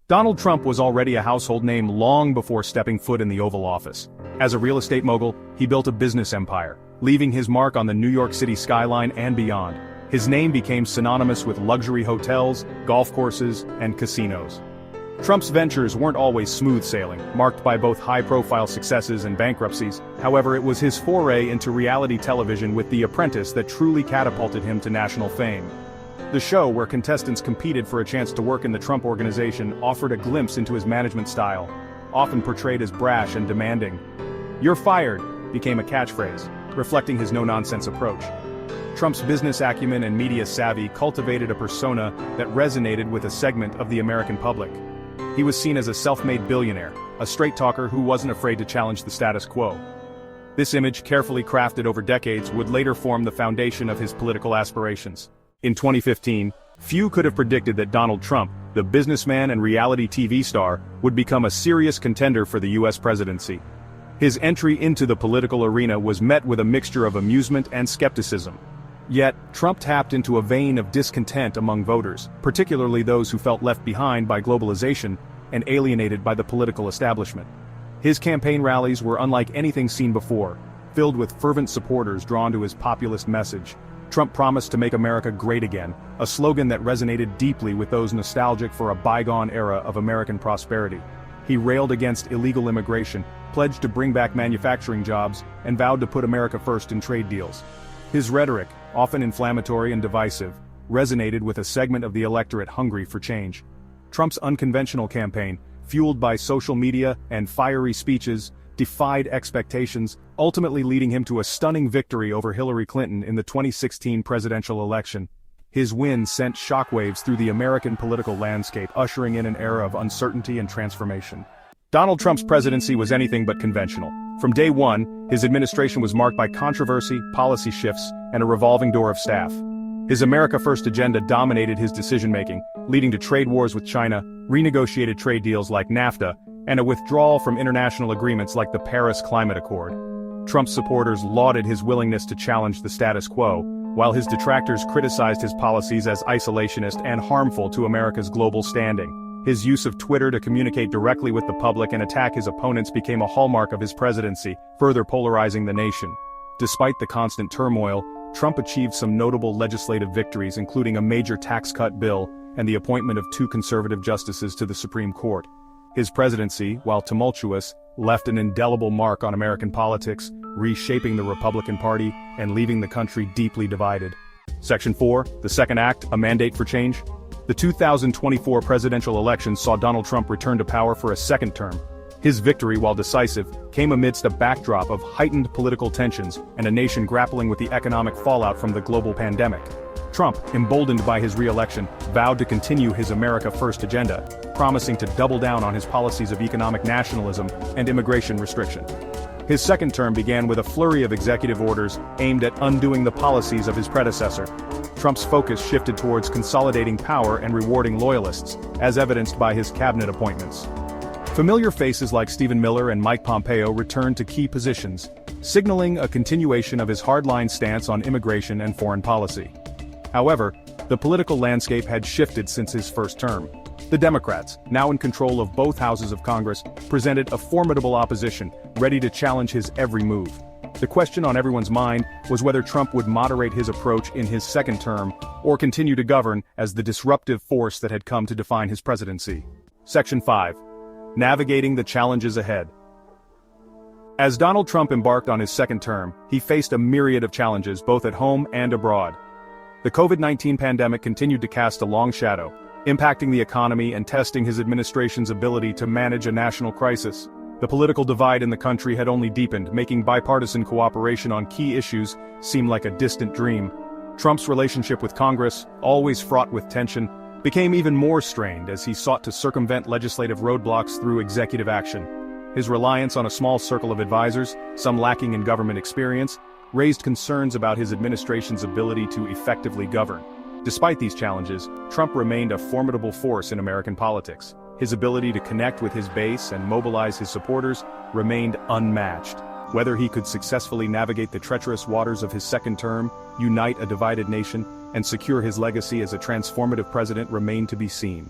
Donald Trump was already a household name long before stepping foot in the Oval Office. As a real estate mogul, he built a business empire, leaving his mark on the New York City skyline and beyond. His name became synonymous with luxury hotels, golf courses, and casinos. Trump's ventures weren't always smooth sailing, marked by both high-profile successes and bankruptcies. However, it was his foray into reality television with The Apprentice that truly catapulted him to national fame. The show, where contestants competed for a chance to work in the Trump organization, offered a glimpse into his management style, often portrayed as brash and demanding. "You're fired" became a catchphrase, reflecting his no-nonsense approach. Trump's business acumen and media savvy cultivated a persona that resonated with a segment of the American public. He was seen as a self-made billionaire, a straight-talker who wasn't afraid to challenge the status quo. This image, carefully crafted over decades, would later form the foundation of his political aspirations. In 2015, few could have predicted that Donald Trump, the businessman and reality TV star, would become a serious contender for the US presidency. His entry into the political arena was met with a mixture of amusement and skepticism. Yet, Trump tapped into a vein of discontent among voters, particularly those who felt left behind by globalization and alienated by the political establishment. His campaign rallies were unlike anything seen before, filled with fervent supporters drawn to his populist message. Trump promised to make America great again, a slogan that resonated deeply with those nostalgic for a bygone era of American prosperity. He railed against illegal immigration, pledged to bring back manufacturing jobs, and vowed to put America first in trade deals. His rhetoric, often inflammatory and divisive, resonated with a segment of the electorate hungry for change. Trump's unconventional campaign, fueled by social media and fiery speeches, defied expectations, ultimately leading him to a stunning victory over Hillary Clinton in the 2016 presidential election. His win sent shockwaves through the American political landscape, ushering in an era of uncertainty and transformation. Donald Trump's presidency was anything but conventional. From day one, his administration was marked by controversy, policy shifts, and a revolving door of staff. His America First agenda dominated his decision-making, leading to trade wars with China, renegotiated trade deals like NAFTA, and a withdrawal from international agreements like the Paris Climate Accord. Trump's supporters lauded his willingness to challenge the status quo, while his detractors criticized his policies as isolationist and harmful to America's global standing. His use of Twitter to communicate directly with the public and attack his opponents became a hallmark of his presidency, further polarizing the nation. Despite the constant turmoil, Trump achieved some notable legislative victories, including a major tax cut bill and the appointment of 2 conservative justices to the Supreme Court. His presidency, while tumultuous, left an indelible mark on American politics, reshaping the Republican Party and leaving the country deeply divided. Section 4, the second act, a mandate for change. The 2024 presidential election saw Donald Trump return to power for a second term. His victory, while decisive, came amidst a backdrop of heightened political tensions and a nation grappling with the economic fallout from the global pandemic. Trump, emboldened by his re-election, vowed to continue his America First agenda, promising to double down on his policies of economic nationalism and immigration restriction. His second term began with a flurry of executive orders aimed at undoing the policies of his predecessor. Trump's focus shifted towards consolidating power and rewarding loyalists, as evidenced by his cabinet appointments. Familiar faces like Stephen Miller and Mike Pompeo returned to key positions, signaling a continuation of his hardline stance on immigration and foreign policy. However, the political landscape had shifted since his first term. The Democrats, now in control of both houses of Congress, presented a formidable opposition, ready to challenge his every move. The question on everyone's mind was whether Trump would moderate his approach in his second term, or continue to govern as the disruptive force that had come to define his presidency. Section 5. Navigating the challenges ahead. As Donald Trump embarked on his second term, he faced a myriad of challenges both at home and abroad. The COVID-19 pandemic continued to cast a long shadow, impacting the economy and testing his administration's ability to manage a national crisis. The political divide in the country had only deepened, making bipartisan cooperation on key issues seem like a distant dream. Trump's relationship with Congress, always fraught with tension, became even more strained as he sought to circumvent legislative roadblocks through executive action. His reliance on a small circle of advisors, some lacking in government experience, raised concerns about his administration's ability to effectively govern. Despite these challenges, Trump remained a formidable force in American politics. His ability to connect with his base and mobilize his supporters remained unmatched. Whether he could successfully navigate the treacherous waters of his second term, unite a divided nation, and secure his legacy as a transformative president remained to be seen.